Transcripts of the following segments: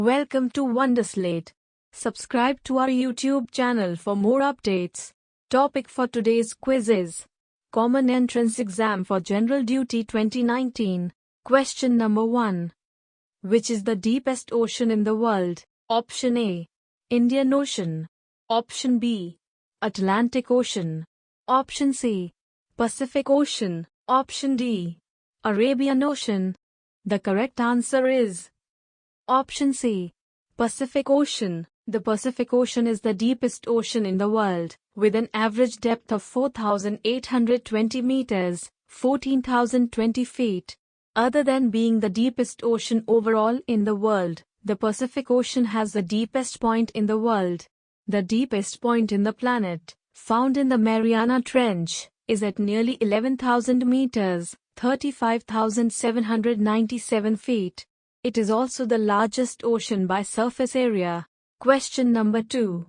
Welcome to Wonderslate. Subscribe to our YouTube channel for more updates. Topic for today's quiz is Common Entrance Exam for General Duty 2019. Question number 1. Which is the deepest ocean in the world? Option A. Indian Ocean. Option B. Atlantic Ocean. Option C. Pacific Ocean. Option D. Arabian Ocean. The correct answer is Option C. Pacific Ocean. The Pacific Ocean is the deepest ocean in the world, with an average depth of 4,820 meters, 14,020 feet. Other than being the deepest ocean overall in the world, the Pacific Ocean has the deepest point in the world. The deepest point in the planet, found in the Mariana Trench, is at nearly 11,000 meters, 35,797 feet. It is also the largest ocean by surface area. Question number 2.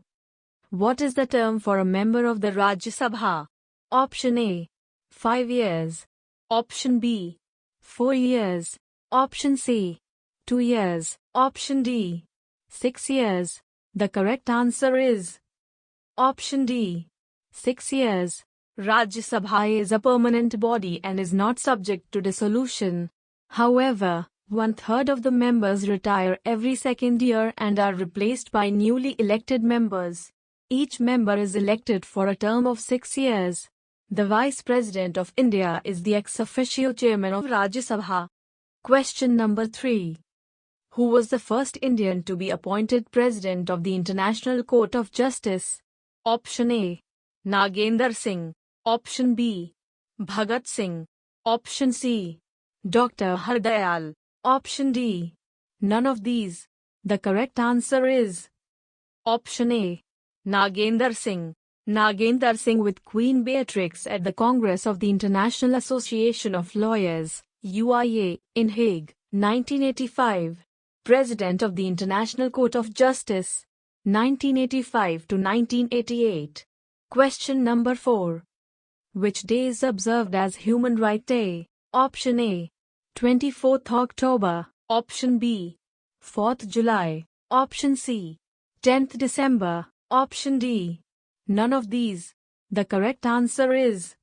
What is the term for a member of the Rajya Sabha? Option A. 5 years. Option B. 4 years. Option C. 2 years. Option D. 6 years. The correct answer is Option D. 6 years. Rajya Sabha is a permanent body and is not subject to dissolution. However, 1/3 of the members retire every second year and are replaced by newly elected members. Each member is elected for a term of 6 years. The Vice President of India is the ex officio chairman of Rajya Sabha. Question number 3. Who was the first Indian to be appointed President of the International Court of Justice? Option A. Nagendra Singh. Option B. Bhagat Singh. Option C. Dr. Hardayal. Option D. None of these. The correct answer is Option A. Nagendra Singh. Nagendra Singh with Queen Beatrix at the Congress of the International Association of Lawyers, UIA, in Hague, 1985. President of the International Court of Justice, 1985 to 1988. Question number 4. Which day is observed as Human Rights Day? Option A. 24th October. Option B. 4th July. Option C. 10th December. Option D. None of these. The correct answer is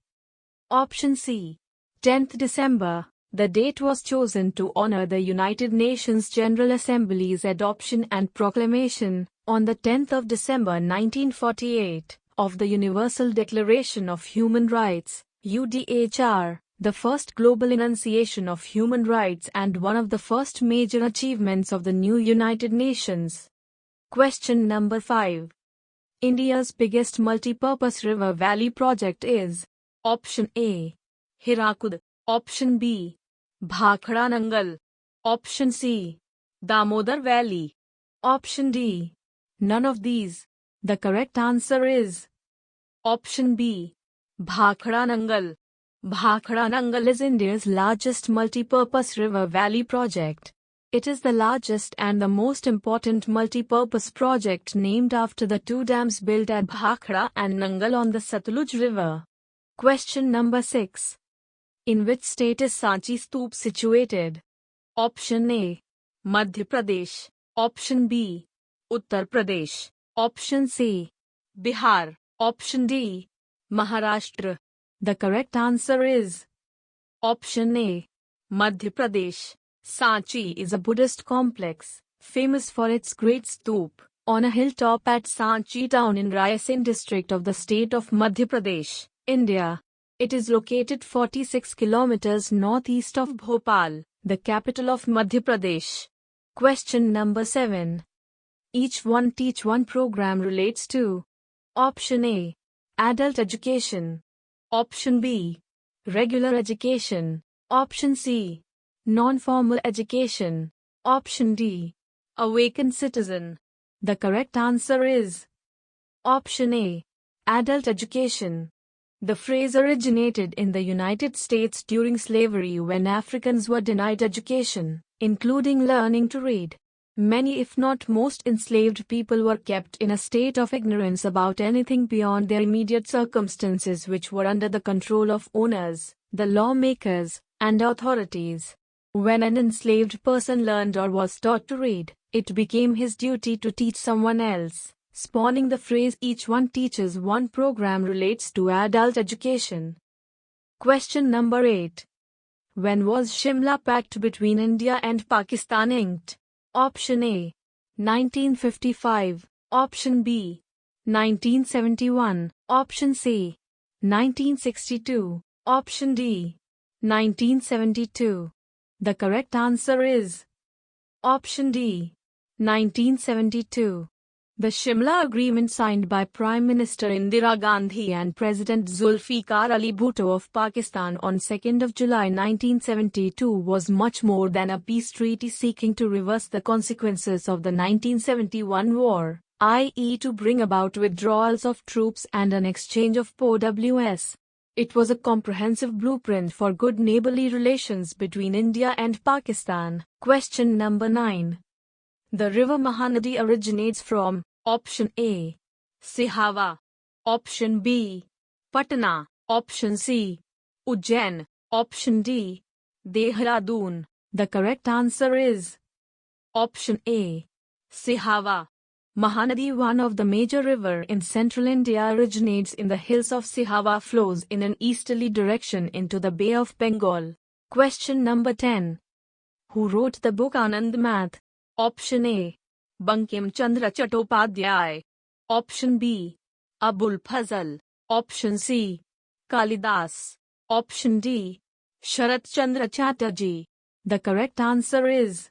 Option C. 10th December. The date was chosen to honor the United Nations General Assembly's adoption and proclamation, on the 10th of December 1948, of the Universal Declaration of Human Rights, UDHR. The first global enunciation of human rights and one of the first major achievements of the new United Nations. Question number 5. India's biggest multipurpose river valley project is Option A. Hirakud. Option B. Bhakhra Nangal. Option C. Damodar Valley. Option D. None of these. The correct answer is Option B. Bhakhra Nangal. Bhakhra Nangal is India's largest multipurpose river valley project. It is the largest and the most important multipurpose project named after the two dams built at Bhakhra and Nangal on the Satluj River. Question number 6. In which state is Sanchi Stoop situated? Option A. Madhya Pradesh. Option B. Uttar Pradesh. Option C. Bihar. Option D. Maharashtra. The correct answer is Option A. Madhya Pradesh. Sanchi is a Buddhist complex, famous for its great stoop, on a hilltop at Sanchi town in Raisen district of the state of Madhya Pradesh, India. It is located 46 kilometers northeast of Bhopal, the capital of Madhya Pradesh. Question number 7. Each One Teach One program relates to Option A. Adult education. Option B. Regular education. Option C. Non-formal education. Option D. Awakened citizen. The correct answer is Option A. Adult education. The phrase originated in the United States during slavery when Africans were denied education, including learning to read. Many if not most enslaved people were kept in a state of ignorance about anything beyond their immediate circumstances which were under the control of owners, the lawmakers, and authorities. When an enslaved person learned or was taught to read, It became his duty to teach someone else, spawning the phrase "each one teaches one" program relates to adult education. Question number 8. When was Shimla Pact between India and Pakistan inked? Option A. 1955. Option B. 1971. Option C. 1962. Option D. 1972. The correct answer is Option D. 1972. The Shimla Agreement, signed by Prime Minister Indira Gandhi and President Zulfikar Ali Bhutto of Pakistan on 2 July 1972, was much more than a peace treaty seeking to reverse the consequences of the 1971 war, i.e. to bring about withdrawals of troops and an exchange of POWs. It was a comprehensive blueprint for good neighborly relations between India and Pakistan. Question number 9. The River Mahanadi originates from Option A. Sihava. Option B. Patna. Option C. Ujjain. Option D. Dehradun. The correct answer is Option A. Sihava. Mahanadi, one of the major rivers in central India, originates in the hills of Sihava, flows in an easterly direction into the Bay of Bengal. Question number 10. Who wrote the book Anand Math? Option A. Bankim Chandra Chattopadhyay. Option B. Abul Fazl. Option C. Kalidas. Option D. Sharat Chandra Chatterjee. The correct answer is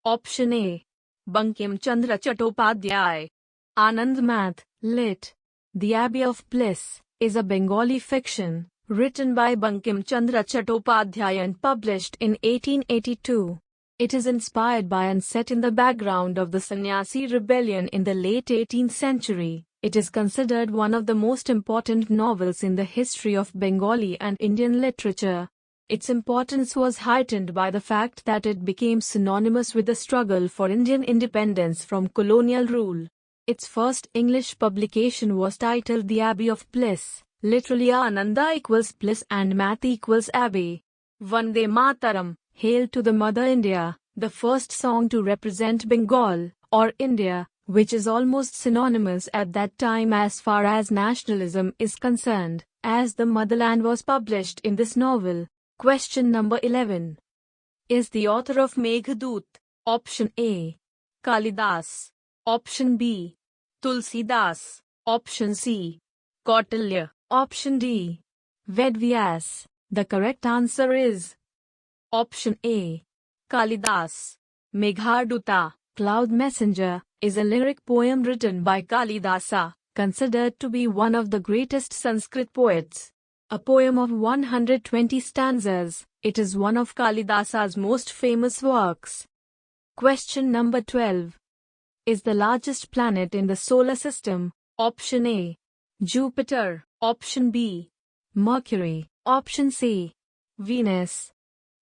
Option A. Bankim Chandra Chattopadhyay. Anand Math, lit. The Abbey of Bliss, is a Bengali fiction, written by Bankim Chandra Chattopadhyay and published in 1882. It is inspired by and set in the background of the Sannyasi rebellion in the late 18th century. It is considered one of the most important novels in the history of Bengali and Indian literature. Its importance was heightened by the fact that it became synonymous with the struggle for Indian independence from colonial rule. Its first English publication was titled The Abbey of Bliss, literally Ananda equals bliss and Math equals Abbey. Vande Mataram, Hail to the Mother India, the first song to represent Bengal, or India, which is almost synonymous at that time as far as nationalism is concerned, as the motherland, was published in this novel. Question number 11. Is the author of Meghdoot? Option A. Kalidas. Option B. Tulsidas. Option C. Kautilya. Option D. Vedvyas. The correct answer is Option A. Kalidas. Meghaduta, Cloud Messenger, is a lyric poem written by Kalidasa, considered to be one of the greatest Sanskrit poets. A poem of 120 stanzas, it is one of Kalidasa's most famous works. Question number 12. Is the largest planet in the solar system? Option A. Jupiter. Option B. Mercury. Option C. Venus.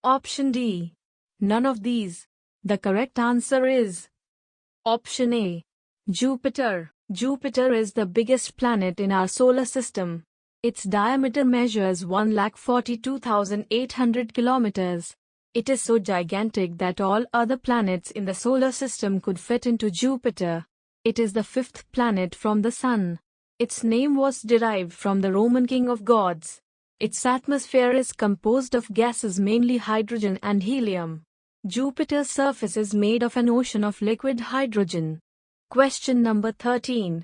Option D. None of these. The correct answer is Option A. Jupiter. Jupiter is the biggest planet in our solar system. Its diameter measures 142,800 kilometers. It is so gigantic that all other planets in the solar system could fit into Jupiter. It is the fifth planet from the Sun. Its name was derived from the Roman king of gods. Its atmosphere is composed of gases, mainly hydrogen and helium. Jupiter's surface is made of an ocean of liquid hydrogen. Question number 13.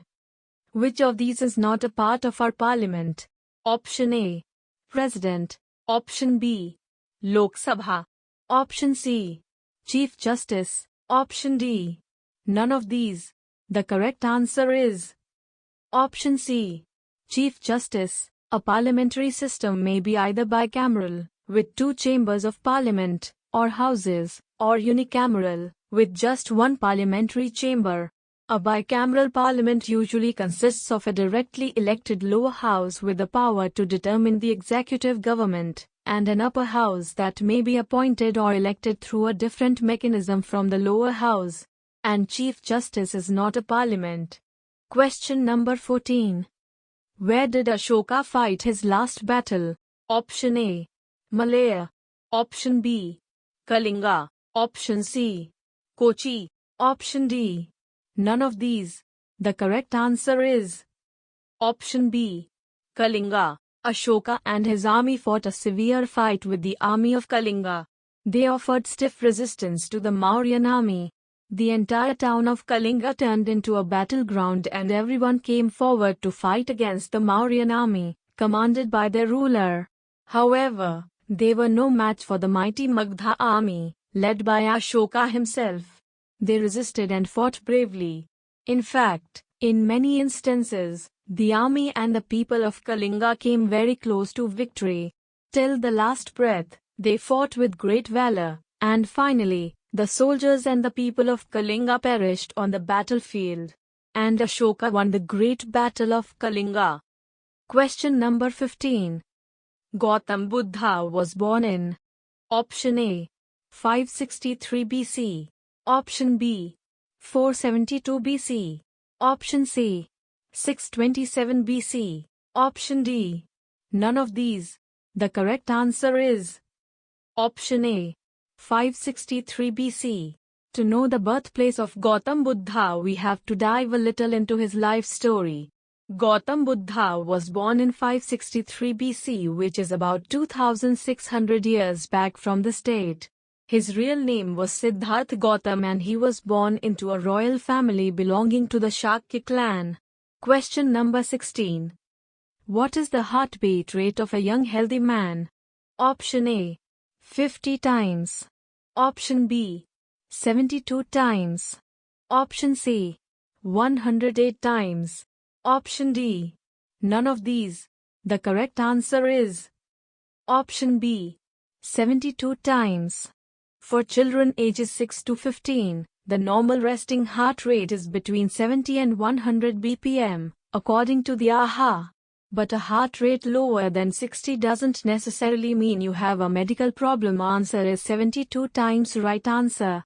Which of these is not a part of our parliament? Option A. President. Option B. Lok Sabha. Option C. Chief Justice. Option D. None of these. The correct answer is Option C. Chief Justice. A parliamentary system may be either bicameral, with 2 chambers of parliament, or houses, or unicameral, with just 1 parliamentary chamber. A bicameral parliament usually consists of a directly elected lower house with the power to determine the executive government, and an upper house that may be appointed or elected through a different mechanism from the lower house. And Chief Justice is not a parliament. Question number 14. Where did Ashoka fight his last battle? Option A. Malaya. Option B. Kalinga. Option C. Kochi. Option D. None of these. The correct answer is Option B. Kalinga. Ashoka and his army fought a severe fight with the army of Kalinga. They offered stiff resistance to the Mauryan army. The entire town of Kalinga turned into a battleground and everyone came forward to fight against the Mauryan army, commanded by their ruler. However, they were no match for the mighty Magdha army, led by Ashoka himself. They resisted and fought bravely. In fact, in many instances, the army and the people of Kalinga came very close to victory. Till the last breath, they fought with great valor, and finally, the soldiers and the people of Kalinga perished on the battlefield. And Ashoka won the great battle of Kalinga. Question number 15. Gautam Buddha was born in Option A. 563 BC. Option B. 472 BC. Option C. 627 BC. Option D. None of these. The correct answer is Option A. 563 BC. To know the birthplace of Gautam Buddha, we have to dive a little into his life story. Gautam Buddha was born in 563 BC, which is about 2600 years back from this date. His real name was Siddhartha Gautam and he was born into a royal family belonging to the Shakya clan. Question number 16. What is the heartbeat rate of a young healthy man? Option A. 50 times. Option B. 72 times. Option C. 108 times. Option D. None of these. The correct answer is Option B. 72 times. For children ages 6 to 15, the normal resting heart rate is between 70 and 100 bpm, according to the AHA. But a heart rate lower than 60 doesn't necessarily mean you have a medical problem. Answer is 72 times. Right answer.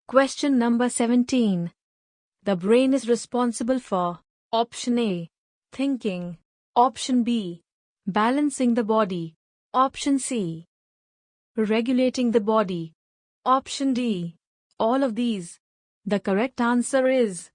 Question number 17. The brain is responsible for Option A. Thinking. Option B. Balancing the body. Option C. Regulating the body. Option D. All of these. The correct answer is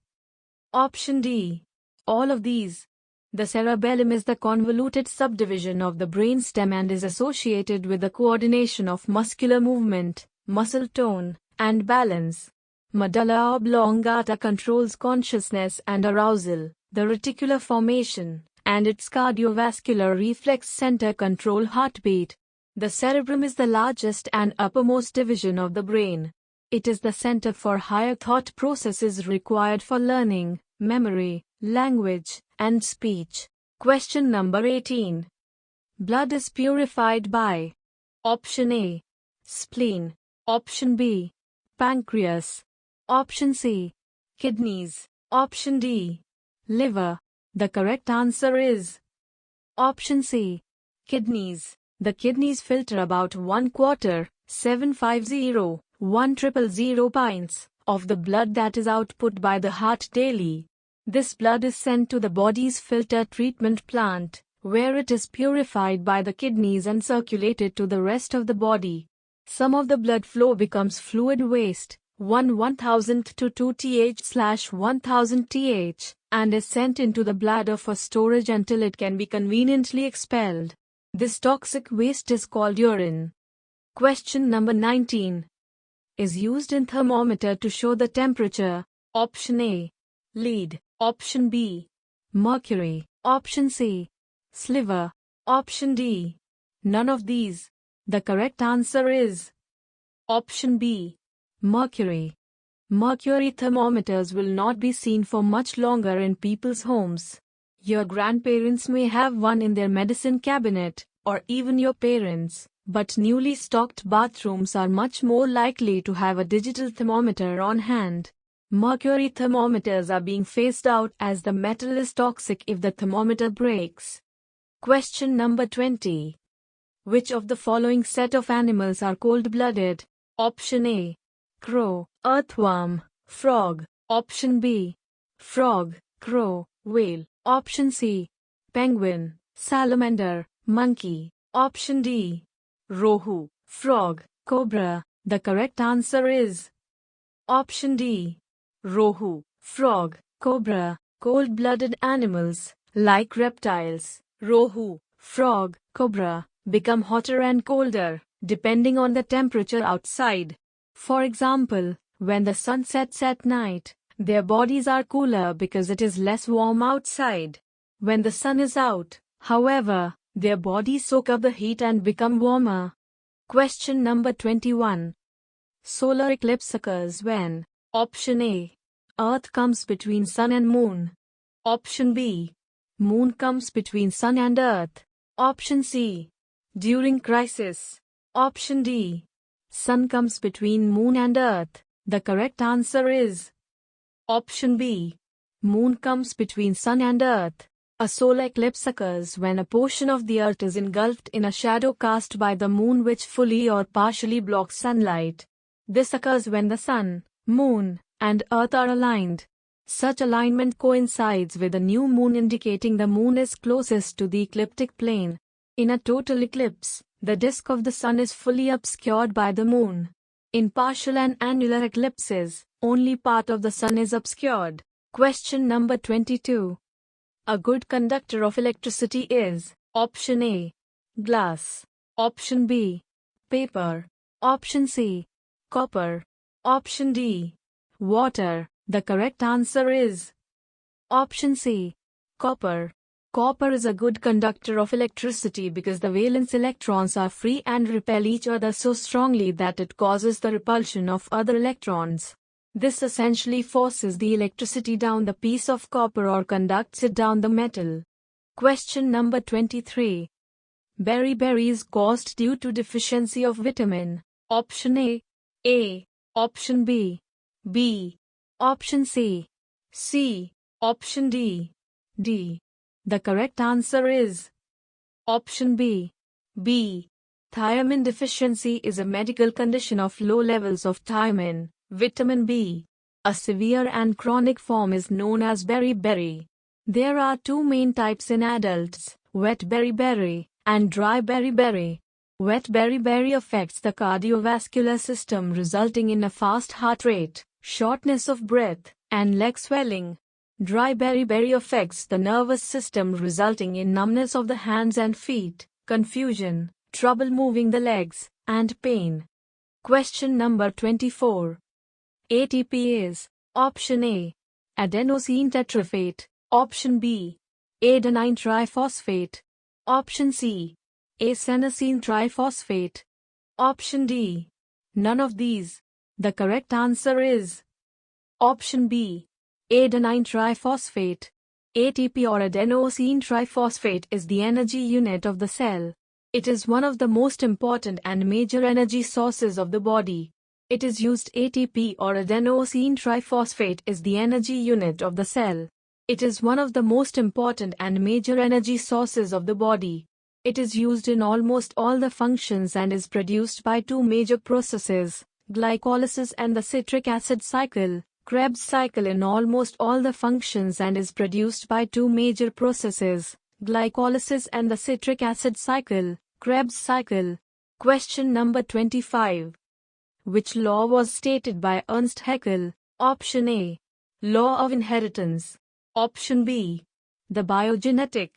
Option D. All of these. The cerebellum is the convoluted subdivision of the brainstem and is associated with the coordination of muscular movement, muscle tone, and balance. Medulla oblongata controls consciousness and arousal. The reticular formation and its cardiovascular reflex center control heartbeat. The cerebrum is the largest and uppermost division of the brain. It is the center for higher thought processes required for learning, memory, language, and speech. Question number 18. Blood is purified by Option A. Spleen. Option B. Pancreas. Option C. Kidneys. Option D. Liver. The correct answer is Option C. Kidneys. The kidneys filter about 1/4, pints of the blood that is output by the heart daily. This blood is sent to the body's filter treatment plant, where it is purified by the kidneys and circulated to the rest of the body. Some of the blood flow becomes fluid waste, 1/1000 to 2 th/1000 th, and is sent into the bladder for storage until it can be conveniently expelled. This toxic waste is called urine. Question number 19. Is used in thermometer to show the temperature? Option A. Lead. Option B. Mercury. Option C. Sliver. Option D. None of these. The correct answer is Option B. Mercury. Mercury thermometers will not be seen for much longer in people's homes. Your grandparents may have one in their medicine cabinet, or even your parents, but newly stocked bathrooms are much more likely to have a digital thermometer on hand. Mercury thermometers are being phased out as the metal is toxic if the thermometer breaks. Question number 20. Which of the following set of animals are cold-blooded? Option A. Crow, earthworm, frog. Option B. Frog, crow, whale. Option C. Penguin, salamander, monkey. Option D. Rohu, frog, cobra. The correct answer is Option D. rohu, frog, cobra, cold-blooded animals, like reptiles, rohu, frog, cobra, become hotter and colder, depending on the temperature outside. For example, when the sun sets at night, their bodies are cooler because it is less warm outside. When the sun is out, however, their bodies soak up the heat and become warmer. Question number 21. Solar eclipse occurs when? Option A. Earth comes between sun and moon. Option B. Moon comes between sun and earth. Option C. During crisis. Option D. Sun comes between moon and earth. The correct answer is Option B. Moon comes between sun and earth. A solar eclipse occurs when a portion of the earth is engulfed in a shadow cast by the moon which fully or partially blocks sunlight. This occurs when the sun, moon, and earth are aligned. Such alignment coincides with a new moon, indicating the moon is closest to the ecliptic plane. In a total eclipse, the disk of the sun is fully obscured by the moon. In partial and annular eclipses, only part of the sun is obscured. Question number 22. A good conductor of electricity is Option A. Glass. Option B. Paper. Option C. Copper. Option D. Water. The correct answer is Option C. Copper. Copper is a good conductor of electricity because the valence electrons are free and repel each other so strongly that it causes the repulsion of other electrons. This essentially forces the electricity down the piece of copper or conducts it down the metal. Question number 23. Beriberi is caused due to deficiency of vitamin. Option A. A. Option B. B. Option C. C. Option D. D. The correct answer is Option B. B. Thiamine deficiency is a medical condition of low levels of thiamine, vitamin B. A severe and chronic form is known as beriberi. There are two main types in adults, wet beriberi and dry beriberi. Wet beriberi affects the cardiovascular system, resulting in a fast heart rate, shortness of breath, and leg swelling. Dry beriberi affects the nervous system, resulting in numbness of the hands and feet, confusion, trouble moving the legs, and pain. Question number 24. ATP is Option A. Adenosine tetraphate. Option B. Adenine triphosphate. Option C. Adenosine triphosphate. Option D. None of these. The correct answer is Option B. Adenine triphosphate. ATP or adenosine triphosphate is the energy unit of the cell. It is one of the most important and major energy sources of the body. It is used ATP or adenosine triphosphate is the energy unit of the cell. It is one of the most important and major energy sources of the body. It is used in almost all the functions and is produced by two major processes, glycolysis and the citric acid cycle. Krebs cycle in almost all the functions and is produced by two major processes, glycolysis and the citric acid cycle, Krebs cycle. Question number 25. Which law was stated by Ernst Haeckel? Option A. Law of inheritance. Option B. The biogenetic.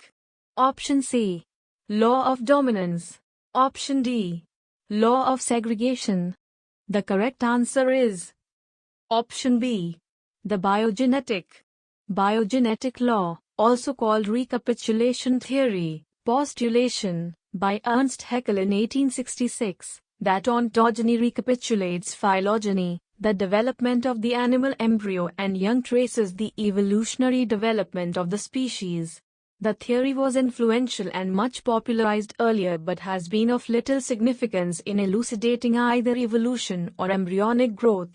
Option C. Law of dominance. Option D. Law of segregation. The correct answer is Option B. The biogenetic. Biogenetic law, also called recapitulation theory, postulation, by Ernst Haeckel in 1866, that ontogeny recapitulates phylogeny, the development of the animal embryo, and young traces the evolutionary development of the species. The theory was influential and much popularized earlier but has been of little significance in elucidating either evolution or embryonic growth.